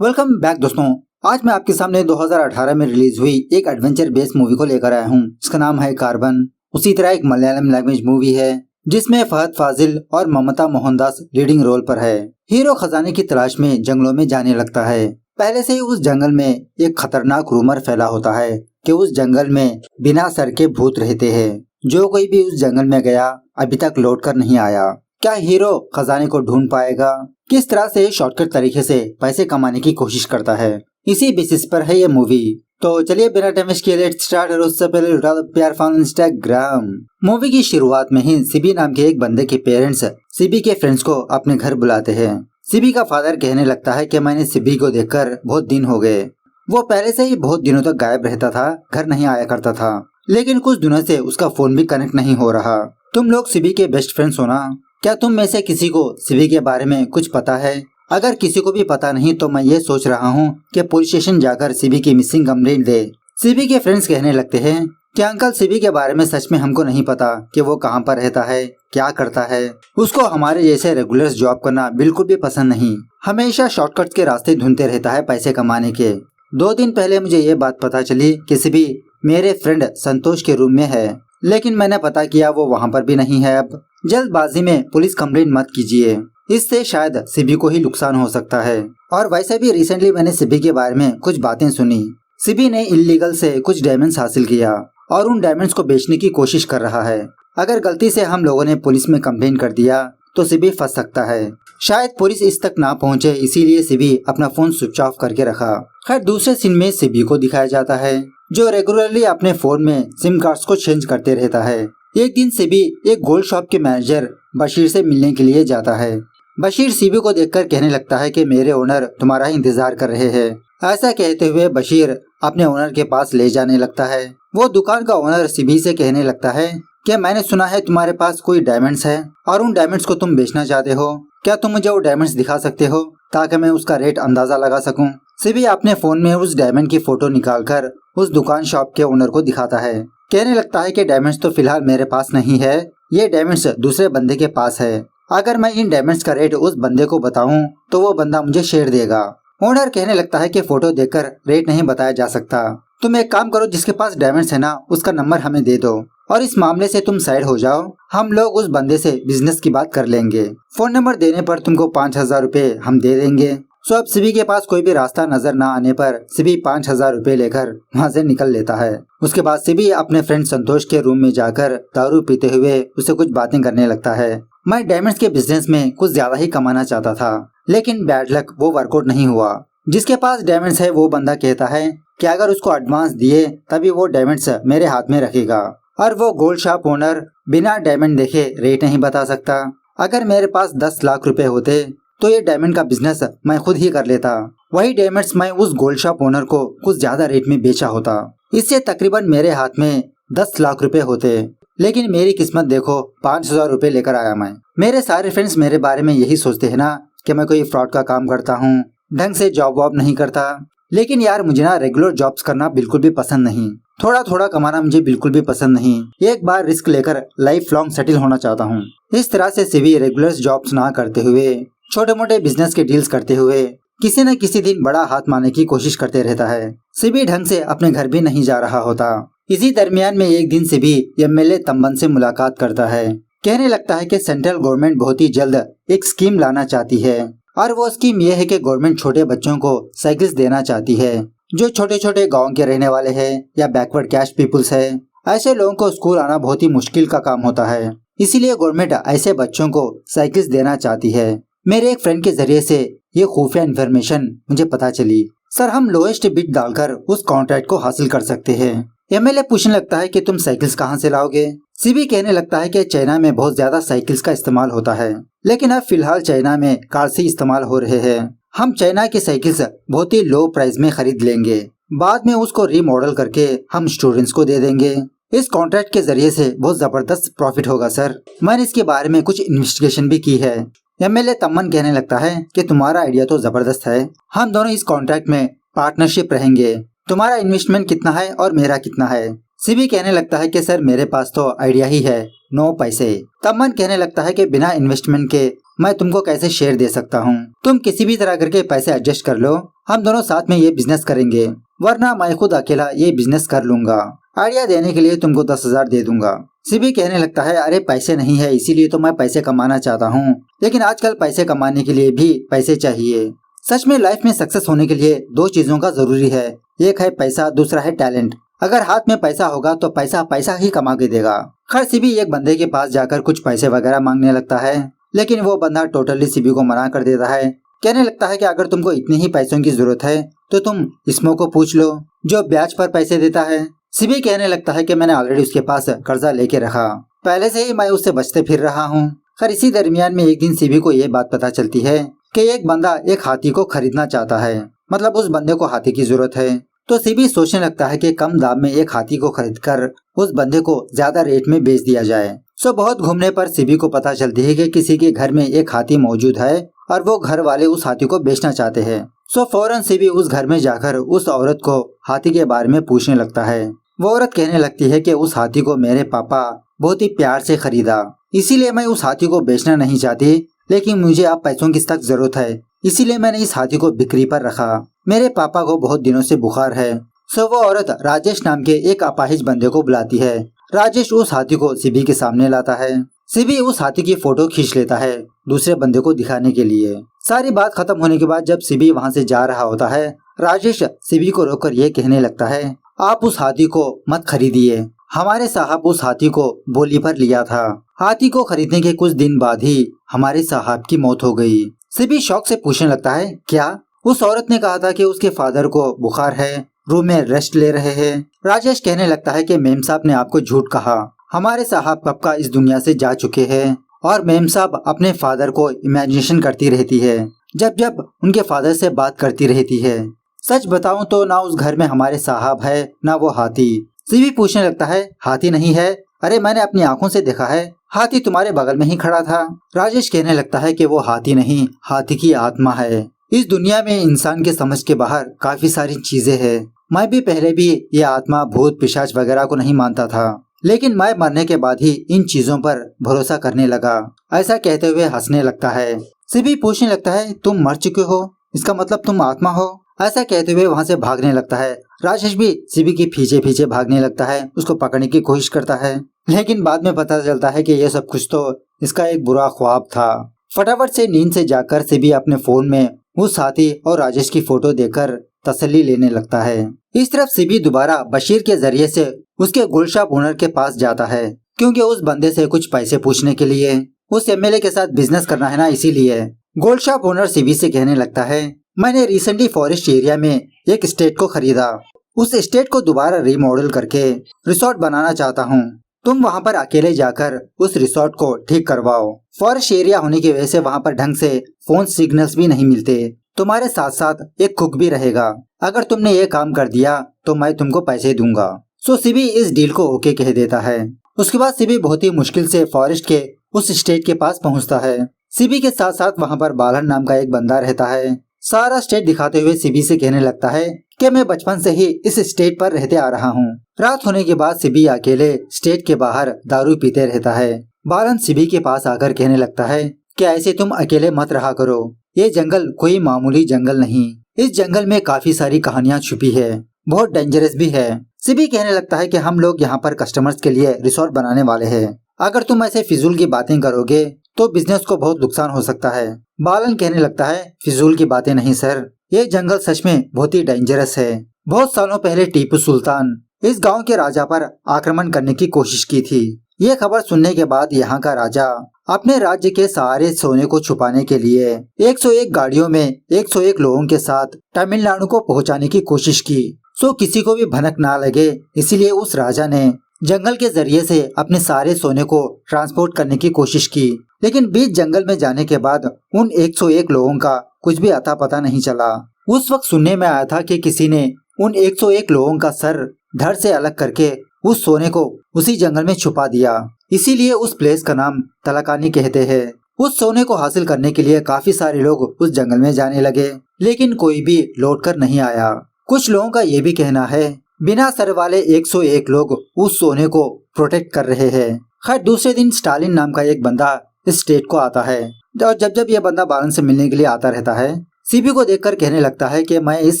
Welcome back दोस्तों। आज मैं आपके सामने 2018 में रिलीज हुई एक एडवेंचर बेस्ड मूवी को लेकर आया हूँ जिसका नाम है कार्बन। उसी तरह एक मलयालम लैंग्वेज मूवी है जिसमें फहद फाजिल और ममता मोहनदास लीडिंग रोल पर है। हीरो खजाने की तलाश में जंगलों में जाने लगता है। पहले से ही उस जंगल में एक खतरनाक रूमर फैला होता है कि उस जंगल में बिना सर के भूत रहते हैं। जो कोई भी उस जंगल में गया अभी तक लौट कर नहीं आया। क्या हीरो खजाने को ढूंढ पाएगा? किस तरह से शॉर्टकट तरीके से पैसे कमाने की कोशिश करता है, इसी बेसिस पर है ये मूवी। तो चलिए बिना टाइम वेस्ट किए लेट्स स्टार्ट। और उससे पहले उठा दो प्यार फॉलो इंस्टाग्राम। मूवी की शुरुआत में ही सिबी नाम के एक बंदे के पेरेंट्स सिबी के फ्रेंड्स को अपने घर बुलाते हैं। सिबी का फादर कहने लगता है कि मैंने सिबी को देखकर बहुत दिन हो गए। वो पहले से ही बहुत दिनों तक गायब रहता था, घर नहीं आया करता था, लेकिन कुछ दिनों से उसका फोन भी कनेक्ट नहीं हो रहा। तुम लोग सिबी के बेस्ट फ्रेंड्स हो ना? क्या तुम में से किसी को सिबी के बारे में कुछ पता है? अगर किसी को भी पता नहीं तो मैं ये सोच रहा हूँ कि पुलिस स्टेशन जाकर सिबी की मिसिंग कंप्लेंट दे। सिबी के फ्रेंड्स कहने लगते हैं कि अंकल सिबी के बारे में सच में हमको नहीं पता कि वो कहाँ पर रहता है, क्या करता है। उसको हमारे जैसे रेगुलर जॉब करना बिल्कुल भी पसंद नहीं, हमेशा शॉर्टकट्स के रास्ते ढूंढते रहता है पैसे कमाने के। 2 दिन पहले मुझे ये बात पता चली कि सिबी मेरे फ्रेंड संतोष के रूम में है, लेकिन मैंने पता किया वो वहाँ पर भी नहीं है। अब जल्दबाजी में पुलिस कंप्लेंट मत कीजिए, इससे शायद सिबी को ही नुकसान हो सकता है। और वैसे भी रिसेंटली मैंने सिबी के बारे में कुछ बातें सुनी। सिबी ने इल्लीगल से कुछ डायमंड्स हासिल किया और उन डायमंड्स को बेचने की कोशिश कर रहा है। अगर गलती से हम लोगों ने पुलिस में कंप्लेंट कर दिया तो सिबी फंस सकता है। शायद पुलिस इस तक ना पहुंचे, इसीलिए सिबी अपना फोन स्विच ऑफ करके रखा। खैर दूसरे सीन में सिबी को दिखाया जाता है जो रेगुलरली अपने फोन में सिम कार्ड्स को चेंज करते रहता है। एक दिन सिबी एक गोल्ड शॉप के मैनेजर बशीर से मिलने के लिए जाता है। बशीर सिबी को देखकर कहने लगता है कि मेरे ओनर तुम्हारा इंतजार कर रहे हैं। ऐसा कहते हुए बशीर अपने ओनर के पास ले जाने लगता है। वो दुकान का ओनर सिबी से कहने लगता है कि मैंने सुना है तुम्हारे पास कोई डायमंड्स है और उन डायमंड्स को तुम बेचना चाहते हो। क्या तुम मुझे वो डायमंड्स दिखा सकते हो ताकि मैं उसका रेट अंदाजा लगा सकूं? सिबी अपने फोन में उस डायमंड की फोटो निकालकर उस दुकान शॉप के ओनर को दिखाता है। कहने लगता है कि डायमंड्स तो फिलहाल मेरे पास नहीं है, ये डायमंड्स दूसरे बंदे के पास है। अगर मैं इन डायमंड्स का रेट उस बंदे को बताऊं तो वो बंदा मुझे शेयर देगा। ओनर कहने लगता है कि फोटो देखकर रेट नहीं बताया जा सकता। तुम एक काम करो, जिसके पास डायमंड्स है ना उसका नंबर हमें दे दो और इस मामले से तुम साइड हो जाओ। हम लोग उस बंदे से बिजनेस की बात कर लेंगे। फोन नंबर देने पर तुमको 5000 रुपए हम दे देंगे। सो अब सिबी के पास कोई भी रास्ता नजर न आने पर सिबी 5000 रुपए लेकर वहाँ से निकल लेता है। उसके बाद सिबी अपने फ्रेंड संतोष के रूम में जाकर दारू पीते हुए उसे कुछ बातें करने लगता है। मैं डायमंड्स के बिजनेस में कुछ ज्यादा ही कमाना चाहता था, लेकिन बैड लक वो वर्कआउट नहीं हुआ। जिसके पास डायमंड्स है वो बंदा कहता है कि अगर उसको एडवांस दिए तभी वो डायमंड्स मेरे हाथ में रखेगा। और वो गोल्ड शॉप ओनर बिना डायमंड देखे रेट नहीं बता सकता। अगर मेरे पास 10 लाख रुपए होते तो ये डायमंड का बिजनेस मैं खुद ही कर लेता। वही डायमंड्स मैं उस गोल्ड शॉप ओनर को कुछ ज्यादा रेट में बेचा होता। इससे तकरीबन मेरे हाथ में 10 लाख रुपए होते। लेकिन मेरी किस्मत देखो, 5000 रुपए लेकर आया मैं। मेरे सारे फ्रेंड्स मेरे बारे में यही सोचते हैं ना कि मैं कोई फ्रॉड का काम करता हूँ, ढंग से जॉब वॉब नहीं करता। लेकिन यार मुझे ना रेगुलर जॉब्स करना बिल्कुल भी पसंद नहीं, थोड़ा थोड़ा कमाना मुझे बिल्कुल भी पसंद नहीं। एक बार रिस्क लेकर लाइफ लॉन्ग सेटल होना चाहता हूँ। इस तरह से सिबी रेगुलर जॉब्स ना करते हुए छोटे मोटे बिजनेस के डील्स करते हुए किसी न किसी दिन बड़ा हाथ मारने की कोशिश करते रहता है। सिबी ढंग से अपने घर भी नहीं जा रहा होता। इसी दरमियान में एक दिन सिबी एमएलए तम्बन से मुलाकात करता है। कहने लगता है कि सेंट्रल गवर्नमेंट बहुत ही जल्द एक स्कीम लाना चाहती है और वो स्कीम ये है कि गवर्नमेंट छोटे बच्चों को साइकिल्स देना चाहती है। जो छोटे छोटे गाँव के रहने वाले हैं या बैकवर्ड कैस्ट पीपुल्स है, ऐसे लोगों को स्कूल आना बहुत ही मुश्किल का काम होता है। इसीलिए गवर्नमेंट ऐसे बच्चों को साइकिल्स देना चाहती है। मेरे एक फ्रेंड के जरिए से ये खुफिया इन्फॉर्मेशन मुझे पता चली। सर हम लोएस्ट बिड डालकर उस कॉन्ट्रैक्ट को हासिल कर सकते हैं। एमएलए पूछने लगता है कि तुम साइकिल्स कहाँ से लाओगे? सिबी कहने लगता है कि चाइना में बहुत ज्यादा साइकिल्स का इस्तेमाल होता है, लेकिन अब फिलहाल चाइना में कार से इस्तेमाल हो रहे हैं। हम चाइना की साइकिल्स बहुत ही लो प्राइस में खरीद लेंगे, बाद में उसको रीमॉडल करके हम स्टूडेंट्स को दे देंगे। इस कॉन्ट्रैक्ट के जरिए से बहुत जबरदस्त प्रॉफिट होगा सर। मैंने इसके बारे में कुछ इन्वेस्टिगेशन भी की है। एमएलए तम्मन कहने लगता है कि तुम्हारा आइडिया तो जबरदस्त है, हम दोनों इस कॉन्ट्रैक्ट में पार्टनरशिप रहेंगे। तुम्हारा इन्वेस्टमेंट कितना है और मेरा कितना है? सिबी कहने लगता है कि सर मेरे पास तो आइडिया ही है, 9 पैसे। तम्मन कहने लगता है कि बिना इन्वेस्टमेंट के मैं तुमको कैसे शेयर दे सकता हूँ, तुम किसी भी तरह करके पैसे एडजस्ट कर लो हम दोनों साथ में ये बिजनेस करेंगे, वरना मैं खुद अकेला ये बिजनेस कर लूंगा। आइडिया देने के लिए तुमको 10,000 दे दूंगा। सिबी कहने लगता है, अरे पैसे नहीं है इसीलिए तो मैं पैसे कमाना चाहता हूँ, लेकिन आजकल पैसे कमाने के लिए भी पैसे चाहिए। सच में लाइफ में सक्सेस होने के लिए दो चीजों का जरूरी है, एक है पैसा, दूसरा है टैलेंट। अगर हाथ में पैसा होगा तो पैसा पैसा ही कमा के देगा। खैर सिबी एक बंदे के पास जाकर कुछ पैसे वगैरह मांगने लगता है, लेकिन वो बंदा टोटली सिबी को मना कर देता है। कहने लगता है कि अगर तुमको इतनी ही पैसों की जरूरत है तो तुम इसमो को पूछ लो, जो ब्याज पर पैसे देता है। सिबी कहने लगता है कि मैंने ऑलरेडी उसके पास कर्जा लेके रखा, पहले से ही मैं उससे बचते फिर रहा हूँ। खैर इसी दरमियान में एक दिन सिबी को ये बात पता चलती है कि एक बंदा एक हाथी को खरीदना चाहता है, मतलब उस बंदे को हाथी की जरूरत है। तो सिबी सोचने लगता है कि कम दाम में एक हाथी को खरीदकर उस बंदे को ज्यादा रेट में बेच दिया जाए। सो बहुत घूमने पर सिबी को पता चलती है कि किसी के घर में एक हाथी मौजूद है और वो घर वाले उस हाथी को बेचना चाहते हैं। सो फौरन सिबी उस घर में जाकर उस औरत को हाथी के बारे में पूछने लगता है। वो औरत कहने लगती है कि उस हाथी को मेरे पापा बहुत ही प्यार से खरीदा, इसीलिए मैं उस हाथी को बेचना नहीं चाहती, लेकिन मुझे अब पैसों की सख्त जरूरत है, इसीलिए मैंने इस हाथी को बिक्री पर रखा। मेरे पापा को बहुत दिनों से बुखार है। सो वो औरत राजेश नाम के एक अपाहिज बंदे को बुलाती है। राजेश उस हाथी को सिबी के सामने लाता है। सिबी उस हाथी की फोटो खींच लेता है दूसरे बंदे को दिखाने के लिए। सारी बात खत्म होने के बाद जब सिबी वहाँ से जा रहा होता है, राजेश सिबी को रोककर ये कहने लगता है, आप उस हाथी को मत खरीदिए, हमारे साहब उस हाथी को बोली पर लिया था। हाथी को खरीदने के कुछ दिन बाद ही हमारे साहब की मौत हो गई। सिबी शौक से पूछने लगता है, क्या? उस औरत ने कहा था कि उसके फादर को बुखार है, रूम में रेस्ट ले रहे हैं। राजेश कहने लगता है कि मेम साहब ने आपको झूठ कहा, हमारे साहब कब का इस दुनिया से जा चुके हैं और मेम साहब अपने फादर को इमेजिनेशन करती रहती है, जब जब उनके फादर से बात करती रहती है। सच बताऊं तो ना उस घर में हमारे साहब है ना वो हाथी। सिबी पूछने लगता है, हाथी नहीं है? अरे मैंने अपनी आंखों से देखा है, हाथी तुम्हारे बगल में ही खड़ा था। राजेश कहने लगता है कि वो हाथी नहीं, हाथी की आत्मा है। इस दुनिया में इंसान के समझ के बाहर काफी सारी चीजें हैं। मैं भी पहले भी ये आत्मा, भूत, पिशाच वगैरह को नहीं मानता था, लेकिन मैं मरने के बाद ही इन चीजों पर भरोसा करने लगा। ऐसा कहते हुए हंसने लगता है। सिबी पूछने लगता है, तुम मर चुके हो, इसका मतलब तुम आत्मा हो? ऐसा कहते हुए वहाँ से भागने लगता है। राजेश भी सिबी के पीछे पीछे भागने लगता है, उसको पकड़ने की कोशिश करता है, लेकिन बाद में पता चलता है कि ये सब कुछ तो इसका एक बुरा ख्वाब था। फटाफट से नींद से जाकर सिबी अपने फोन में उस हाथी और राजेश की फोटो देखकर तसल्ली लेने लगता है। इस तरफ सिबी दोबारा बशीर के जरिए से उसके गोल्ड ओनर के पास जाता है, क्योंकि उस बंदे से कुछ पैसे पूछने के लिए। उस एमएलए के साथ बिजनेस करना है ना, इसीलिए। गोल्ड शॉप ओनर सिबी से कहने लगता है, मैंने रिसेंटली फॉरेस्ट एरिया में एक स्टेट को खरीदा, उस स्टेट को दोबारा रिमॉडल करके रिसोर्ट बनाना चाहता हूँ। तुम वहाँ पर अकेले जाकर उस रिसोर्ट को ठीक करवाओ। फॉरेस्ट एरिया होने की वजह से वहाँ पर ढंग से फोन सिग्नल्स भी नहीं मिलते। तुम्हारे साथ साथ एक कुक भी रहेगा। अगर तुमने ये काम कर दिया तो मैं तुमको पैसे दूंगा। सो सिबी इस डील को ओके कह देता है। उसके बाद सिबी बहुत ही मुश्किल से फॉरेस्ट के उस स्टेट के पास पहुँचता है। सिबी के साथ साथ वहाँ पर बालन नाम का एक बंदा रहता है। सारा स्टेट दिखाते हुए सिबी से कहने लगता है कि मैं बचपन से ही इस स्टेट पर रहते आ रहा हूँ। रात होने के बाद सिबी अकेले स्टेट के बाहर दारू पीते रहता है। बालन सिबी के पास आकर कहने लगता है कि ऐसे तुम अकेले मत रहा करो, ये जंगल कोई मामूली जंगल नहीं, इस जंगल में काफी सारी कहानियाँ छुपी है, बहुत डेंजरस भी है। सिबी कहने लगता है कि हम लोग यहाँ पर कस्टमर्स के लिए रिसोर्ट बनाने वाले हैं, अगर तुम ऐसे फिजूल की बातें करोगे तो बिजनेस को बहुत नुकसान हो सकता है। बालन कहने लगता है, फिजूल की बातें नहीं सर, ये जंगल सच में बहुत ही डेंजरस है। बहुत सालों पहले टीपू सुल्तान इस गांव के राजा पर आक्रमण करने की कोशिश की थी। ये खबर सुनने के बाद यहाँ का राजा अपने राज्य के सारे सोने को छुपाने के लिए 101 गाड़ियों में 101 लोगों के साथ तमिलनाडु को पहुँचाने की कोशिश की। सो किसी को भी भनक ना लगे, इसीलिए उस राजा ने जंगल के जरिए से अपने सारे सोने को ट्रांसपोर्ट करने की कोशिश की, लेकिन बीच जंगल में जाने के बाद उन 101 लोगों का कुछ भी अता पता नहीं चला। उस वक्त सुनने में आया था कि किसी ने उन 101 लोगों का सर धड़ से अलग करके उस सोने को उसी जंगल में छुपा दिया, इसीलिए उस प्लेस का नाम तलाकानी कहते हैं। उस सोने को हासिल करने के लिए काफी सारे लोग उस जंगल में जाने लगे, लेकिन कोई भी लौट कर नहीं आया। कुछ लोगों का ये भी कहना है बिना सर वाले 101 लोग उस सोने को प्रोटेक्ट कर रहे हैं। खैर दूसरे दिन स्टालिन नाम का एक बंदा इस स्टेट को आता है, और जब जब ये बंदा बालन से मिलने के लिए आता रहता है, सीबी को देखकर कहने लगता है कि मैं इस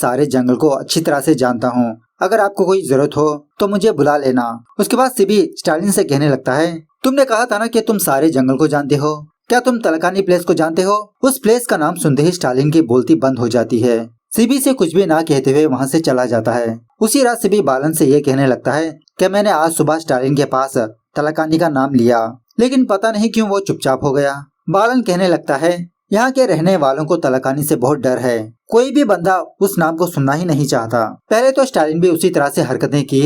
सारे जंगल को अच्छी तरह से जानता हूँ, अगर आपको कोई जरूरत हो तो मुझे बुला लेना। उसके बाद सीबी स्टालिन से कहने लगता है, तुमने कहा था ना कि तुम सारे जंगल को जानते हो, क्या तुम तलकानी प्लेस को जानते हो? उस प्लेस का नाम सुनते ही स्टालिन की बोलती बंद हो जाती है। सीबी से कुछ भी ना कहते हुए वहाँ से चला जाता है। उसी रात सीबी बालन से ये कहने लगता है कि मैंने आज सुबह स्टालिन के पास तलकानी का नाम लिया, लेकिन पता नहीं क्यों वो चुपचाप हो गया। बालन कहने लगता है, यहाँ के रहने वालों को तलकानी से बहुत डर है, कोई भी बंदा उस नाम को सुनना ही नहीं चाहता। पहले तो स्टालिन भी उसी तरह से हरकतें की,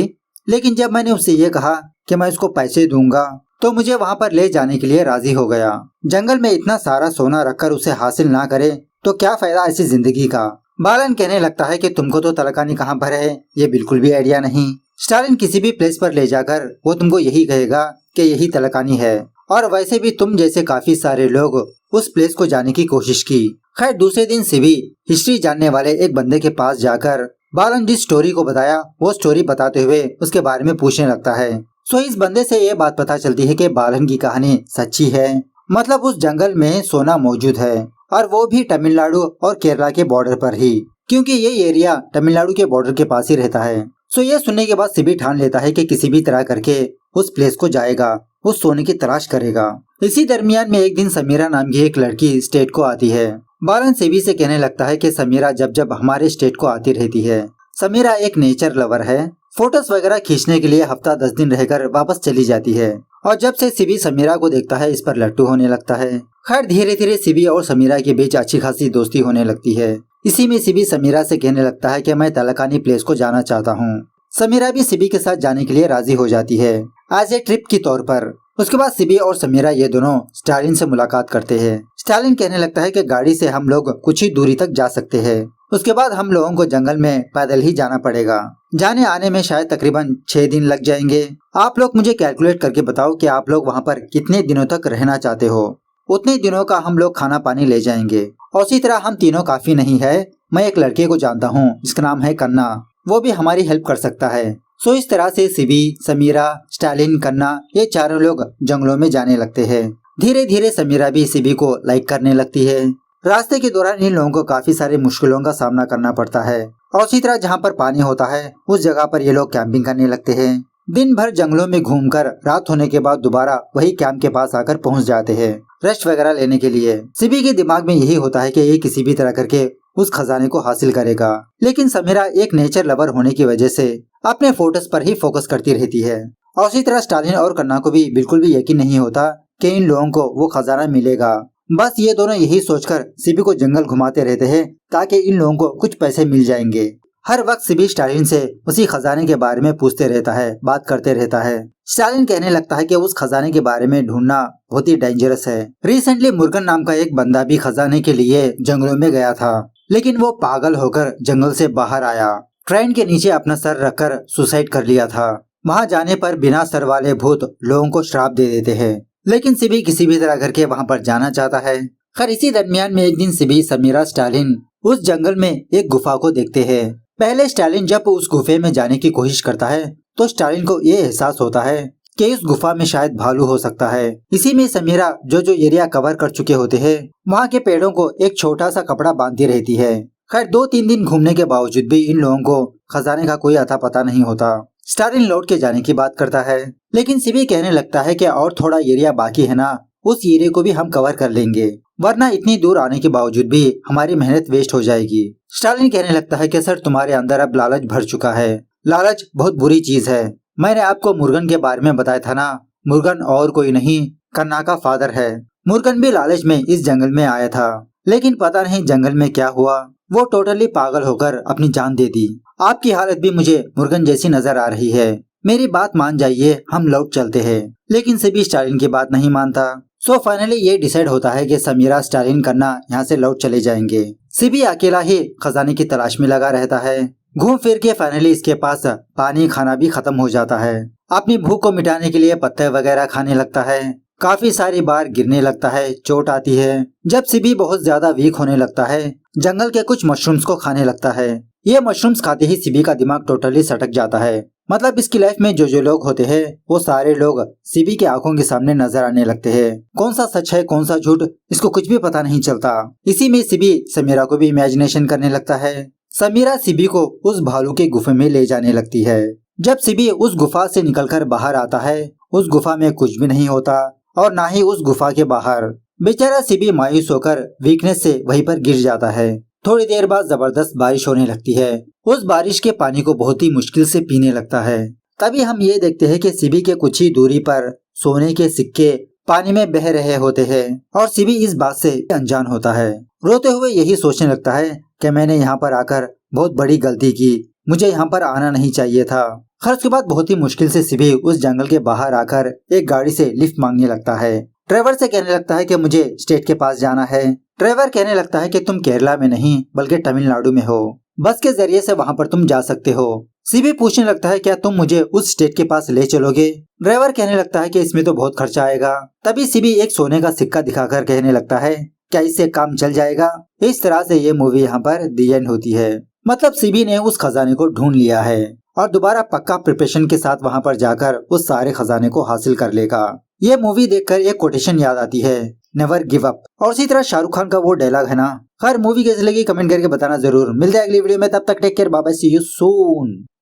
लेकिन जब मैंने उससे ये कहा कि मैं उसको पैसे दूंगा तो मुझे वहाँ पर ले जाने के लिए राजी हो गया। जंगल में इतना सारा सोना रखकर उसे हासिल ना करे तो क्या फायदा ऐसी जिंदगी का। बालन कहने लगता है कि तुमको तो तलकानी कहाँ पर है ये बिल्कुल भी आइडिया नहीं। स्टालिन किसी भी प्लेस पर ले जाकर वो तुमको यही कहेगा कि यही तलकानी है, और वैसे भी तुम जैसे काफी सारे लोग उस प्लेस को जाने की कोशिश की। खैर दूसरे दिन सीबी हिस्ट्री जानने वाले एक बंदे के पास जाकर बालन जिस स्टोरी को बताया वो स्टोरी बताते हुए उसके बारे में पूछने लगता है। सो इस बंदे से ये बात पता चलती है कि बालन की कहानी सच्ची है, मतलब उस जंगल में सोना मौजूद है, और वो भी तमिलनाडु और केरला के बॉर्डर पर ही, क्योंकि ये एरिया तमिलनाडु के बॉर्डर के पास ही रहता है। सो ये सुनने के बाद सीबी ठान लेता है कि किसी भी तरह करके उस प्लेस को जाएगा, उस सोने की तलाश करेगा। इसी दरमियान में एक दिन समीरा नाम की एक लड़की स्टेट को आती है। बालन सीबी से कहने लगता है कि समीरा जब जब हमारे स्टेट को आती रहती है। समीरा एक नेचर लवर है, फोटोज वगैरह खींचने के लिए हफ्ता 10 दिन रहकर वापस चली जाती है, और जब से सीबी समीरा को देखता है इस पर लट्टू होने लगता है। खैर धीरे धीरे सीबी और समीरा के बीच अच्छी खासी दोस्ती होने लगती है। इसी में सीबी समीरा से कहने लगता है कि मैं तलकानी प्लेस को जाना चाहता हूँ। समीरा भी सीबी के साथ जाने के लिए राजी हो जाती है एज ए ट्रिप के तौर पर। उसके बाद सीबी और समीरा ये दोनों स्टालिन से मुलाकात करते हैं। स्टालिन कहने लगता है कि गाड़ी से हम लोग कुछ ही दूरी तक जा सकते हैं, उसके बाद हम लोगों को जंगल में पैदल ही जाना पड़ेगा, जाने आने में शायद तकरीबन 6 दिन लग जाएंगे। आप लोग मुझे कैलकुलेट करके बताओ कि आप लोग वहाँ पर कितने दिनों तक रहना चाहते हो, उतने दिनों का हम लोग खाना पानी ले जाएंगे। और उसी तरह हम तीनों काफी नहीं है, मैं एक लड़के को जानता हूँ जिसका नाम है कन्ना, वो भी हमारी हेल्प कर सकता है। सो इस तरह से सीबी, समीरा, स्टालिन, कन्ना ये चारों लोग जंगलों में जाने लगते हैं। धीरे धीरे समीरा भी सीबी को लाइक करने लगती है। रास्ते के दौरान इन लोगों को काफी सारे मुश्किलों का सामना करना पड़ता है, और उसी तरह जहाँ पर पानी होता है उस जगह पर ये लोग कैंपिंग करने लगते हैं। दिन भर जंगलों में घूमकर रात होने के बाद दोबारा वही कैंप के पास आकर पहुँच जाते हैं रेस्ट वगैरह लेने के लिए। सीबी के दिमाग में यही होता है कि ये किसी भी तरह करके उस खजाने को हासिल करेगा, लेकिन समीरा एक नेचर लवर होने की वजह से अपने फोटोज पर ही फोकस करती रहती है। और उसी तरह स्टालिन और कन्ना को भी बिल्कुल भी यकीन नहीं होता कि इन लोगों को वो खजाना मिलेगा। बस ये दोनों यही सोचकर सीबी को जंगल घुमाते रहते हैं ताकि इन लोगों को कुछ पैसे मिल जाएंगे। हर वक्त सीबी स्टालिन से उसी खजाने के बारे में पूछते रहता है, बात करते रहता है। स्टालिन कहने लगता है कि उस खजाने के बारे में ढूंढना बहुत ही डेंजरस है। रिसेंटली मुर्गन नाम का एक बंदा भी खजाने के लिए जंगलों में गया था, लेकिन वो पागल होकर जंगल से बाहर आया, ट्रेन के नीचे अपना सर रखकर सुसाइड कर लिया था। वहाँ जाने पर बिना सर वाले भूत लोगों को श्राप दे देते हैं, लेकिन सीबी किसी भी तरह करके वहाँ पर जाना चाहता है। खैर इसी दरमियान में एक दिन सीबी, समीरा, स्टालिन उस जंगल में एक गुफा को देखते हैं। पहले स्टालिन जब उस गुफे में जाने की कोशिश करता है तो स्टालिन को ये एहसास होता है कि इस गुफा में शायद भालू हो सकता है। इसी में समीरा जो एरिया कवर कर चुके होते हैं वहाँ के पेड़ों को एक छोटा सा कपड़ा बांधती रहती है। खैर 2-3 दिन घूमने के बावजूद भी इन लोगों को खजाने का कोई अता पता नहीं होता। स्टालिन लौट के जाने की बात करता है, लेकिन सीबी कहने लगता है कि और थोड़ा एरिया बाकी है ना, उस एरिया को भी हम कवर कर लेंगे, वरना इतनी दूर आने के बावजूद भी हमारी मेहनत वेस्ट हो जाएगी। स्टालिन कहने लगता है कि सर तुम्हारे अंदर अब लालच भर चुका है, लालच बहुत बुरी चीज है। मैंने आपको मुर्गन के बारे में बताया था ना, मुर्गन और कोई नहीं कन्ना का फादर है। मुर्गन भी लालच में इस जंगल में आया था, लेकिन पता नहीं जंगल में क्या हुआ, वो टोटली पागल होकर अपनी जान दे दी। आपकी हालत भी मुझे मुर्गन जैसी नजर आ रही है, मेरी बात मान जाइए, हम लौट चलते हैं। लेकिन सीबी स्टालिन की बात नहीं मानता। सो फाइनली ये डिसाइड होता है कि समीरा, स्टालिन, कन्ना यहाँ से लौट चले जाएंगे। सीबी अकेला ही खजाने की तलाश में लगा रहता है। घूम फिर के फाइनली इसके पास पानी खाना भी खत्म हो जाता है। अपनी भूख को मिटाने के लिए पत्ते वगैरह खाने लगता है, काफी सारी बार गिरने लगता है, चोट आती है। जब सीबी बहुत ज्यादा वीक होने लगता है, जंगल के कुछ मशरूम्स को खाने लगता है। ये मशरूम्स खाते ही सिबी का दिमाग टोटली सटक जाता है। मतलब इसकी लाइफ में जो लोग होते हैं वो सारे लोग सिबी के आंखों के सामने नजर आने लगते हैं। कौन सा सच है कौन सा झूठ इसको कुछ भी पता नहीं चलता। इसी में सिबी समीरा को भी इमेजिनेशन करने लगता है। समीरा सिबी को उस भालू के गुफे में ले जाने लगती है। जब सिबी उस गुफा से निकलकर बाहर आता है उस गुफा में कुछ भी नहीं होता और ना ही उस गुफा के बाहर। बेचारा सिबी मायूस होकर वीकनेस से वहीं पर गिर जाता है। थोड़ी देर बाद जबरदस्त बारिश होने लगती है। उस बारिश के पानी को बहुत ही मुश्किल से पीने लगता है। तभी हम ये देखते हैं कि सिबी के कुछ ही दूरी पर सोने के सिक्के पानी में बह रहे होते हैं और सिबी इस बात से अनजान होता है। रोते हुए यही सोचने लगता है कि मैंने यहाँ पर आकर बहुत बड़ी गलती की, मुझे यहाँ पर आना नहीं चाहिए था। खैर उसके बाद बहुत ही मुश्किल से सिबी उस जंगल के बाहर आकर एक गाड़ी से लिफ्ट मांगने लगता है। ड्राइवर से कहने लगता है कि मुझे स्टेट के पास जाना है। ड्राइवर कहने लगता है कि तुम केरला में नहीं बल्कि तमिलनाडु में हो, बस के जरिए से वहाँ पर तुम जा सकते हो। सिबी पूछने लगता है क्या तुम मुझे उस स्टेट के पास ले चलोगे। ड्राइवर कहने लगता है कि इसमें तो बहुत खर्चा आएगा। तभी सिबी एक सोने का सिक्का दिखाकर कहने लगता है क्या इससे काम चल जाएगा। इस तरह से ये मूवी यहाँ पर दी एंड होती है। मतलब सिबी ने उस खजाने को ढूंढ लिया है और दोबारा पक्का प्रिपरेशन के साथ वहाँ पर जाकर उस सारे खजाने को हासिल कर लेगा। ये मूवी देखकर एक कोटेशन याद आती है, नेवर गिव अप। और इसी तरह शाहरुख खान का वो डायलॉग है ना। खैर मूवी कैसी लगी कमेंट करके बताना जरूर। मिलते हैं अगली वीडियो में, तब तक take care, bye bye, see you soon.